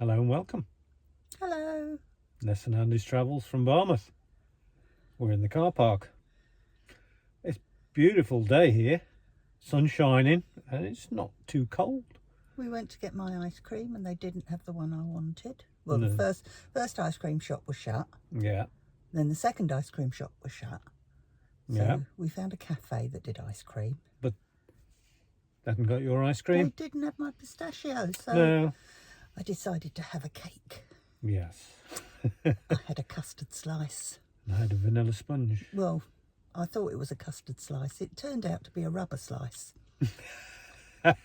Hello and welcome. Hello. Les and Andy's Travels from Barmouth. We're in the car park. It's a beautiful day here, sun shining, and it's not too cold. We went to get my ice cream and they didn't have the one I wanted. Well, No. the first ice cream shop was shut. Yeah, Then the second ice cream shop was shut. So yeah. we found a cafe that did ice cream. But they haven't got your ice cream? They didn't have my pistachio, so No. I decided to have a cake. Yes. I had a custard slice. I had a vanilla sponge. Well, I thought it was a custard slice. It turned out to be a rubber slice. It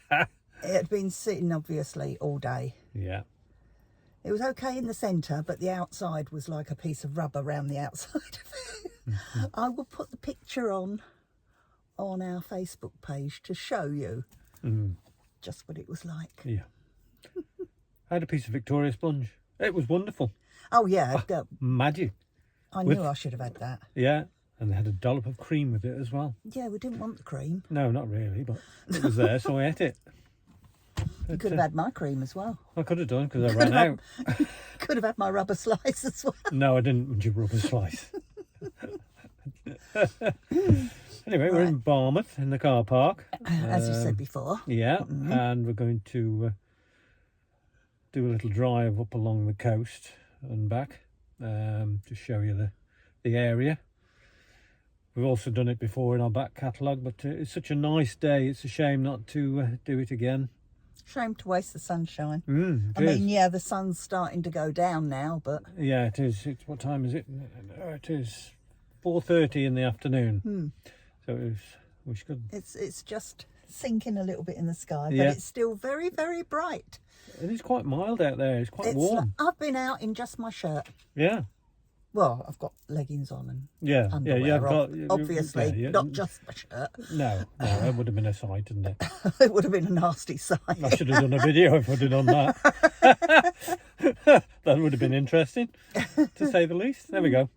had been sitting, obviously, all day. Yeah. It was okay in the centre, but the outside was like a piece of rubber around the outside of it. I will put the picture on our Facebook page to show you just what it was like. Yeah. I had a piece of Victoria sponge. It was wonderful. Oh, yeah. Magic. I knew I should have had that. Yeah. And they had a dollop of cream with it as well. Yeah, we didn't want the cream. No, not really, but it was there, so I ate it. You could have had my cream as well. I could have done because I ran out. Could have had my rubber slice as well. No, I didn't want your rubber slice. Anyway, we're in Barmouth in the car park. As you said before. Yeah, and we're going to do a little drive up along the coast and back to show you the area. We've also done it before in our back catalogue, but it's such a nice day. It's a shame not to do it again. Shame to waste the sunshine. It I is. mean, yeah, the sun's starting to go down now, but... Yeah, it is. What time is it? It is 4:30 in the afternoon. So we should... It's just sinking a little bit in the sky, but Yeah. it's still very, very bright. It is quite mild out there. It's quite warm. I've been out in just my shirt. Yeah. Well, I've got leggings on and Yeah. underwear Yeah, on, obviously, not just my shirt. No, that would have been a sight, didn't it? It would have been a nasty sight. I should have done a video if I'd have done that. That would have been interesting, to say the least. There we go.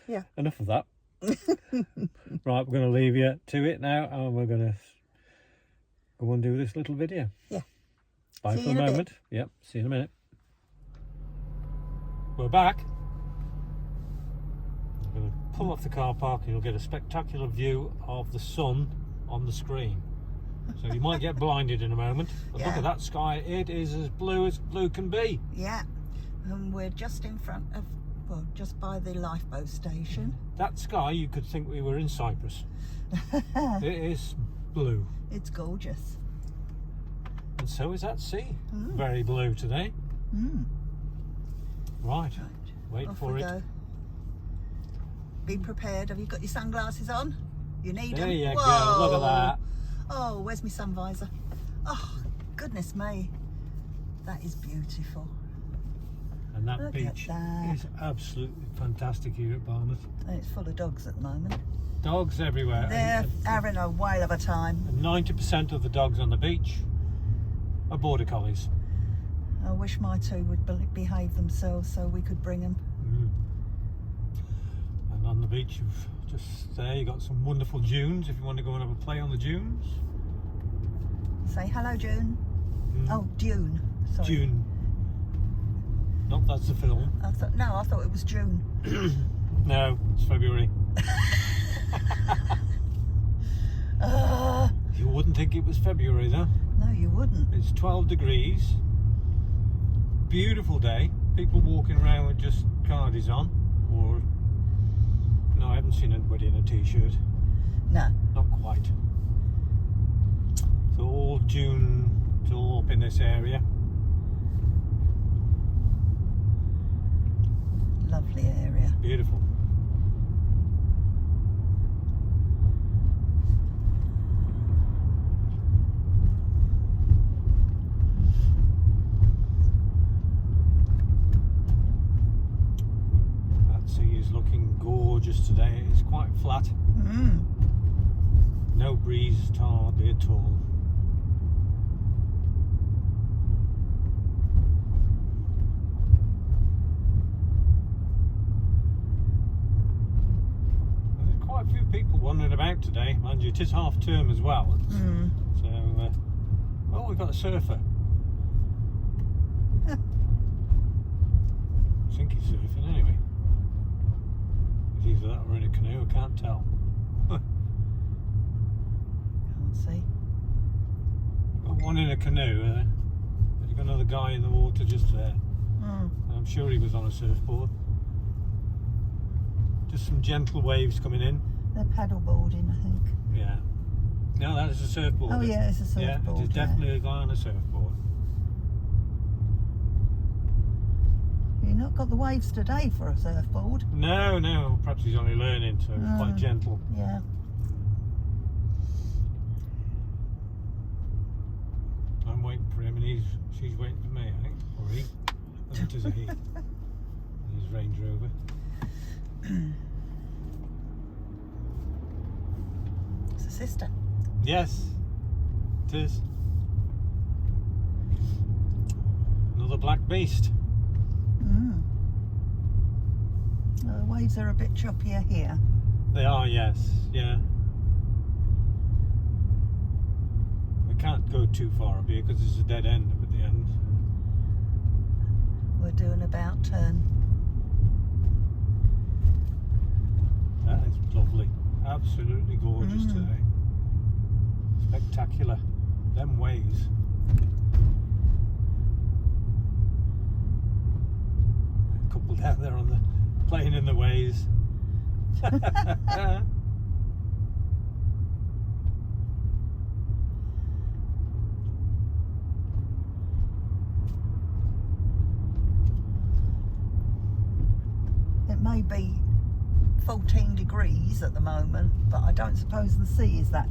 Yeah. Enough of that. Right, we're going to leave you to it now, and we're going to go and do this little video. Yeah. Bye See for you the in a bit. moment. Yep, see you in a minute. We're back. I'm going to pull off the car park and you'll get a spectacular view of the sun on the screen. So you might get blinded in a moment. But look Yeah. at that sky. It is as blue can be. Yeah. And we're just in front of, well, just by the lifeboat station. That sky, you could think we were in Cyprus. It is blue. It's gorgeous. And so is that sea. Very blue today. Right. Wait Off for we it. go. Be prepared. Have you got your sunglasses on? You need There them. you go. Look at that. Oh, where's my sun visor? Oh, goodness me. That is beautiful. And that Look at beach that. is absolutely fantastic here at Barmouth. And it's full of dogs at the moment. Dogs everywhere. They're having a whale of a time. And 90% of the dogs on the beach are border collies. I wish my two would behave themselves so we could bring them. And on the beach, you've just there, you got some wonderful dunes if you want to go and have a play on the dunes. Say hello, June. Oh, Dune. Sorry. Dune. Not that's the film. I thought it was June. No, it's February. You wouldn't think it was February though. No, you wouldn't. It's 12 degrees. Beautiful day. People walking around with just cardies on. Or no, I haven't seen anybody in a t-shirt. No. Not quite. So all June till up in this area. Lovely area. Beautiful. That sea is looking gorgeous today. It's quite flat. No breeze hardly at all. Quite a few people wandering about today. Mind you, it is half term as well. So, oh, we've got a surfer. think he's surfing anyway. It's either that or in a canoe, I can't tell. Can't see. Got one in a canoe there. There's got another guy in the water just there. I'm sure he was on a surfboard. Just some gentle waves coming in. They're paddle boarding, I think. Yeah. No, that is a surfboard. Oh yeah, it's a surfboard. Yeah, it is definitely a guy on a surfboard. You've not got the waves today for a surfboard. No, perhaps he's only learning, so it's quite gentle. Yeah. I'm waiting for him and she's waiting for me, I think. Or he. I think it is a he. His Range Rover. It's a sister. Yes, it is. Another black beast. The waves are a bit choppier here. They are, yes, yeah. We can't go too far up here because there's a dead end up at the end. We're doing about turn. That is lovely. Absolutely gorgeous today. Spectacular. Them waves. A couple down there on the playing in the waves. It may be 14 degrees at the moment, but I don't suppose the sea is that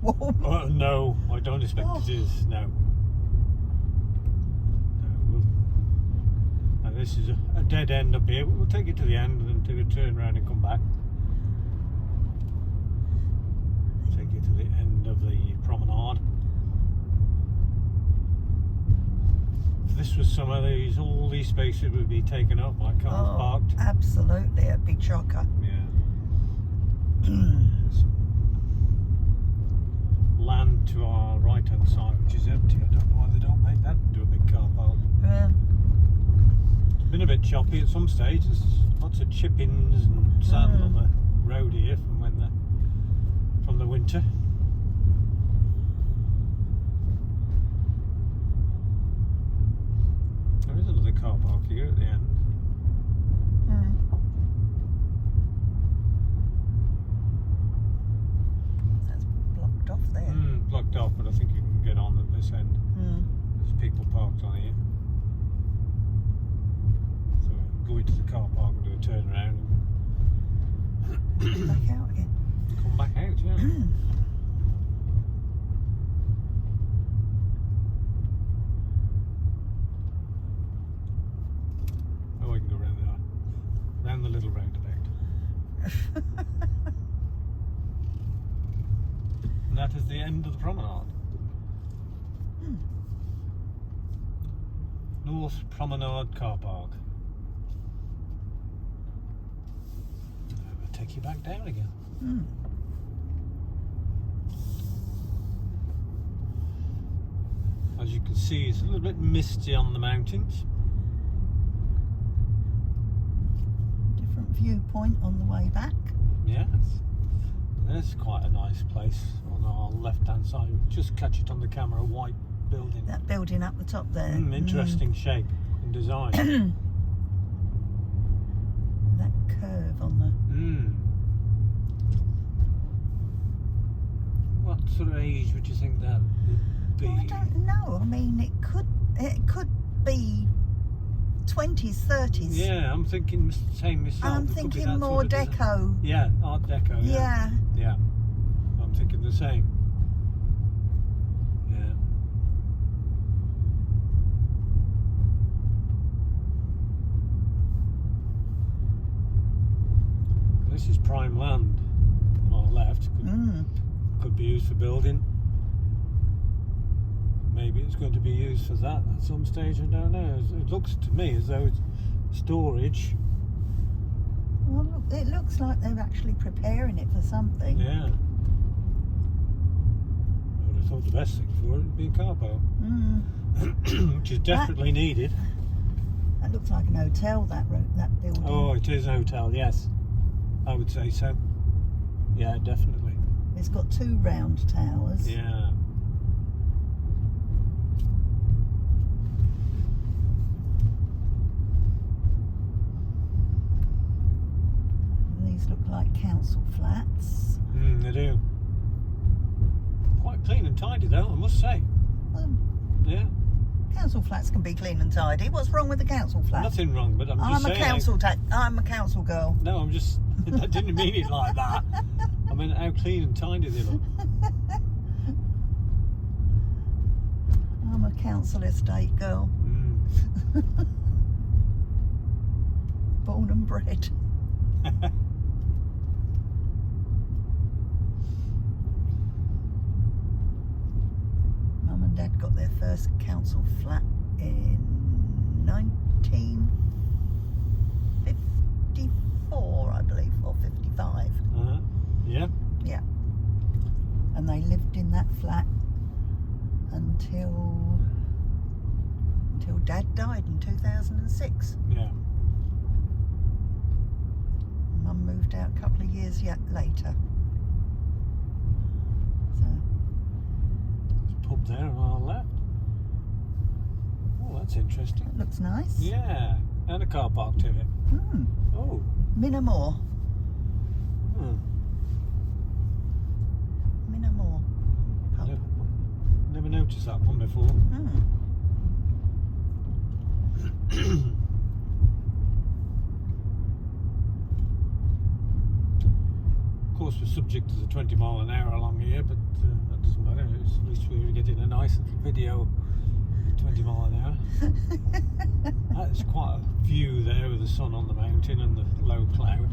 warm. No, I don't expect it is. No. And this is a dead end up here. We'll take it to the end and do a turn around and come back. Take it to the end of the promenade. If this was summer, all these spaces would be taken up by cars parked. Absolutely, a big chocker. Yeah. Land to our right hand side, which is empty. I don't know why they don't make that into a big car park. Yeah. It's been a bit choppy at some stage. There's lots of chippings and sand on the road here from the winter. There is another car park here at the end. That's blocked off there. Blocked off, but I think you can get on at this end. There's people parked on here. So go into the car park and do a turn around and Back out again. come back out, yeah. Oh, I can go round the little roundabout. And that is the end of the promenade. North Promenade Car Park. I'll take you back down again. As you can see, it's a little bit misty on the mountains. Different viewpoint on the way back. Yes. There's quite a nice place on our left hand side. Just catch it on the camera, a white building. That building up the top there. Interesting shape and design. That curve on the... What sort of age would you think that would be? Well, I don't know. I mean, it could be 20s, 30s. Yeah, I'm thinking same myself. I'm It could be thinking that more sort of design. deco. Yeah, Art Deco. Yeah. Yeah. I'm thinking the same. Yeah. This is prime land on our left. Could be used for building. Maybe it's going to be used for that at some stage. I don't know. It looks to me as though it's storage. Well, look, it looks like they're actually preparing it for something. Yeah. I would have thought the best thing for it would be a car park, which is definitely needed. That looks like an hotel, that building. Oh, it is a hotel, yes. I would say so. Yeah, definitely. It's got 2 round towers. Yeah. These look like council flats. They do. Quite clean and tidy though, I must say. Yeah. Council flats can be clean and tidy. What's wrong with a council flat? Nothing wrong, but I'm just saying. I'm a council girl. No, I'm just. I didn't mean it like that. I mean how clean and tidy they look. I'm a council estate girl. Born and bred. Mum and Dad got their first council flat in 1954, I believe, or 55. Yeah. Yeah. And they lived in that flat until Dad died in 2006. Yeah. Mum moved out a couple of years later. So, There's a pub there on our left. Oh, that's interesting. that looks nice. Yeah, and a car park to it. Oh. Minamore. Minamore pub. Never noticed that one before. Of course, we're subject to the 20 mile an hour along here, but that doesn't matter. At least we're getting a nice little video at 20 mile an hour. That's quite a view there with the sun on the mountain and the low cloud.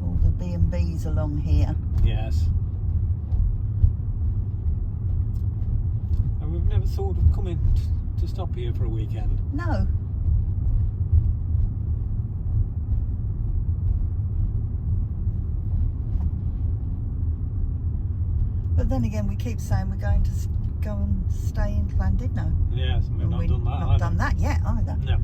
All the B&Bs along here. Yes. And we've never thought of coming to stop here for a weekend. No. But then again, we keep saying we're going to go and stay in Llandudno. Yes, and we've not done that Not either. done that yet either. No.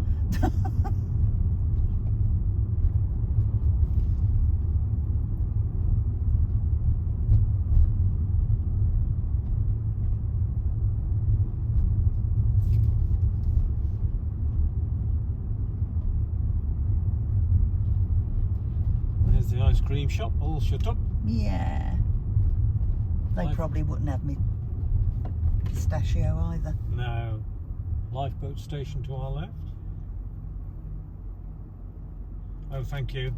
There's the ice cream shop all shut up. Yeah. They Life- probably wouldn't have me pistachio either. No. Lifeboat station to our left. Oh, thank you.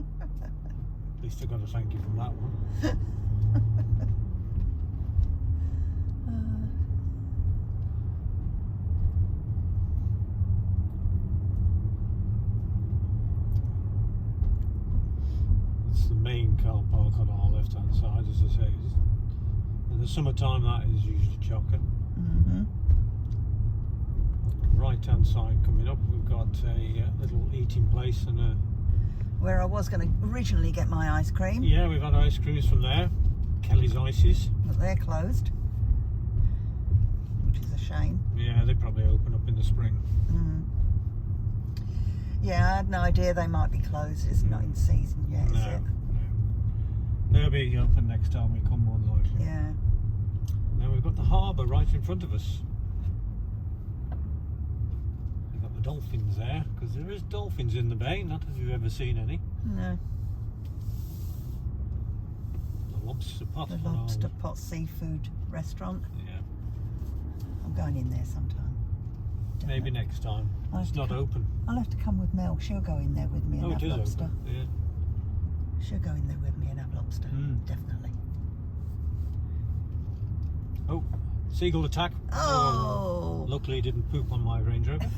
At least I got a thank you from that one. It's the main car park on our left hand side, as I say. In the summertime, that is usually chocker. Right hand side coming up, we've got a little eating place and a. Where I was going to originally get my ice cream, Yeah, we've had ice creams from there. Kelly's Ices. but they're closed, which is a shame. Yeah, they probably open up in the spring. Yeah, I had no idea they might be closed. It's not in season yet, is it? No. They'll be open next time we come, more than likely. Yeah. Now we've got the harbour right in front of us. We've got the dolphins there, because there is dolphins in the bay, not if you've ever seen any. No. The lobster pot. The on our- Lobster Pot Seafood Restaurant. Yeah, I'm going in there sometime. maybe next time. I'll It's have to not come- open. I'll have to come with Mel. She'll go in there with me and Oh, have it is lobster. open. Yeah. She'll go in there with me and have lobster. Definitely. Oh, seagull attack. Oh. Luckily, it didn't poop on my Range Rover.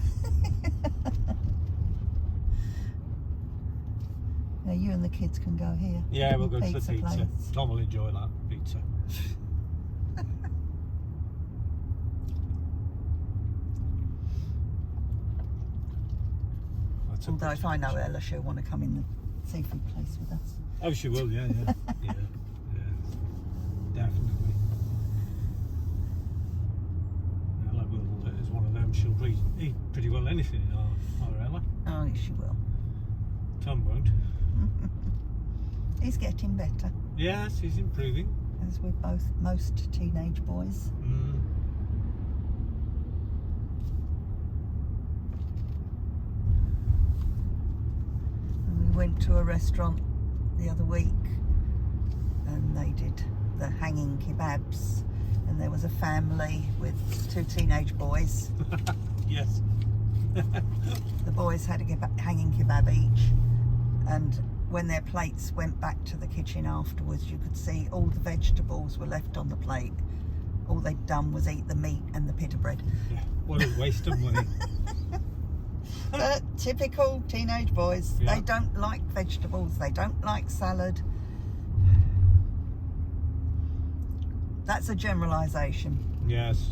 Now you and the kids can go here. Yeah, we'll go to the Pizza pizza. place. Tom will enjoy that pizza. That's a Although good if I know picture. Ella, she'll want to come in the seafood place with us. Oh, she will, yeah. Yeah. definitely. Ella is one of them. She'll eat pretty well anything in our Ella. Oh, yes, she will. Tom won't. He's getting better, Yes, he's improving. as with most teenage boys. And we went to a restaurant the other week, and they did the hanging kebabs, and there was a family with 2 teenage boys. Yes. The boys had a hanging kebab each, and when their plates went back to the kitchen afterwards, you could see all the vegetables were left on the plate. All they'd done was eat the meat and the pita bread. Yeah. What a waste of money. But typical teenage boys. Yeah. They don't like vegetables, they don't like salad. That's a generalisation. Yes.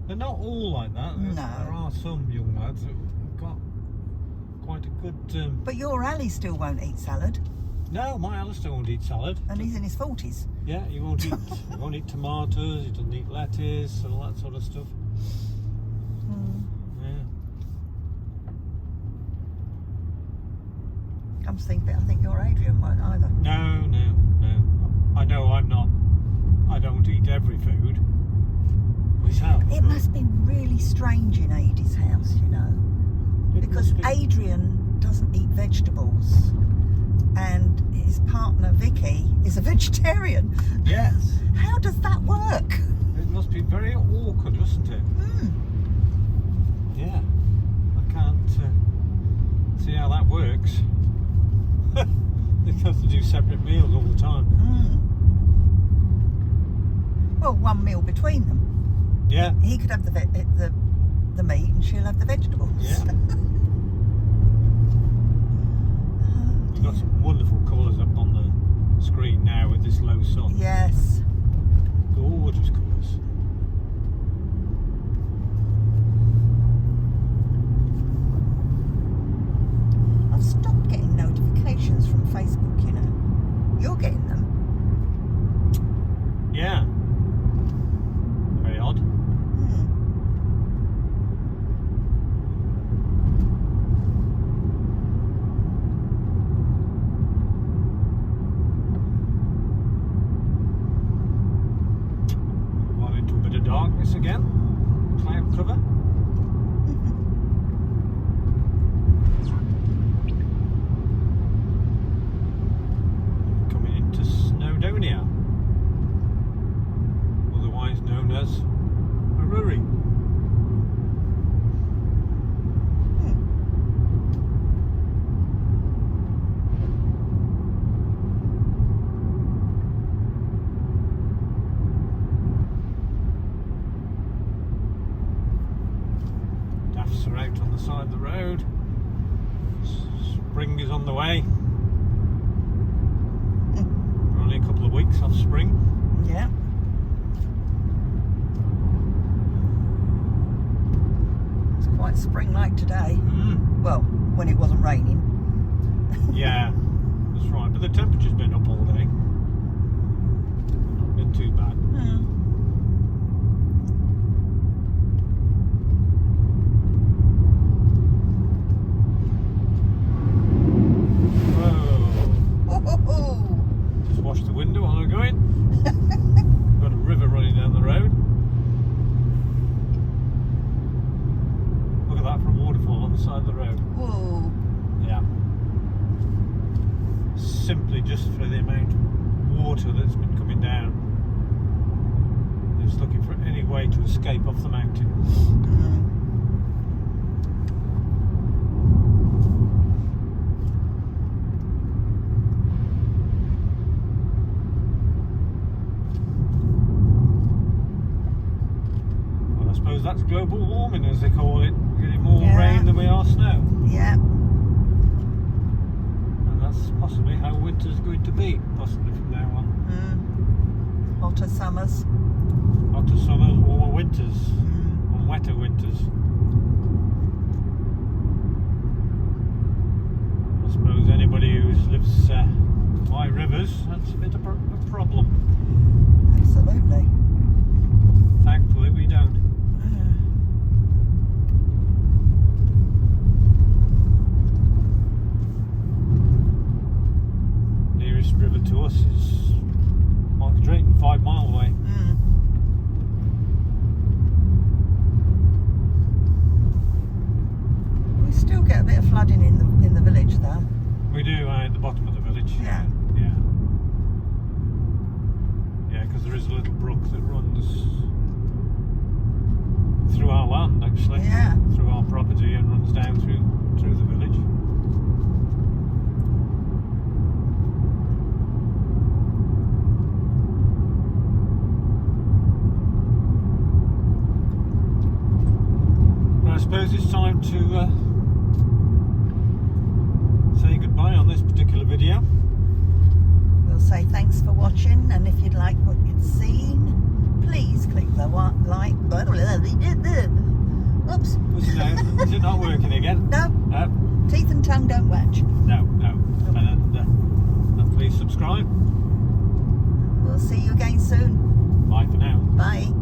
They're not all like that. No. There are some young lads that have got quite a good... But your Ali still won't eat salad, No, my Alistair won't eat salad. and he's in his 40s. Yeah, he won't eat tomatoes, he doesn't eat lettuce, and all that sort of stuff. Yeah. Come to think of it, I think your Adrian won't either. No. I know I don't eat every food myself. It must be really strange in Adie's house, you know, because Adrian doesn't eat vegetables, and his partner Vicky is a vegetarian. Yes. How does that work? It must be very awkward, mustn't it? Yeah. I can't see how that works. They have to do separate meals all the time. Well, one meal between them. Yeah. He could have the meat, and she'll have the vegetables. Yeah. You've got some wonderful colours up on the screen now with this low sun. Yes. Gorgeous colours. I've stopped getting notifications from Facebook, you know. You're getting them. Yeah. Very odd. Gone into a bit of darkness again. Cloud cover. Coming into Snowdonia, otherwise known as Aruri. Daffs are out on the side of the road. Spring is on the way. We're only a couple of weeks off spring. Yeah. It's quite spring-like today. Well, when it wasn't raining. Yeah, that's right. But the temperature's been up all day. Not been too bad. Whoa. Just wash the window while we're going. Got a river running down the road. Look at that, from a waterfall on the side of the road. Whoa. Yeah. Simply just for the amount of water that's been coming down. Just looking for any way to escape off the mountain. Well, I suppose that's global warming, as they call it. We're getting more Yeah. rain than we are snow. Yeah. And that's possibly how winter's going to be, possibly from now on. Hotter summers. Hotter summers, warmer winters, and wetter winters. I suppose anybody who lives by rivers, that's a bit of a problem. Absolutely. that runs through our land, actually. Yeah. Through our property and runs down through the village. I suppose it's time to say goodbye on this particular video. We'll say thanks for watching, and if you'd like what you'd seen, please click the like. Oops. Is it not working again? No. No. Teeth and tongue don't match. No. And please subscribe. We'll see you again soon. Bye for now. Bye.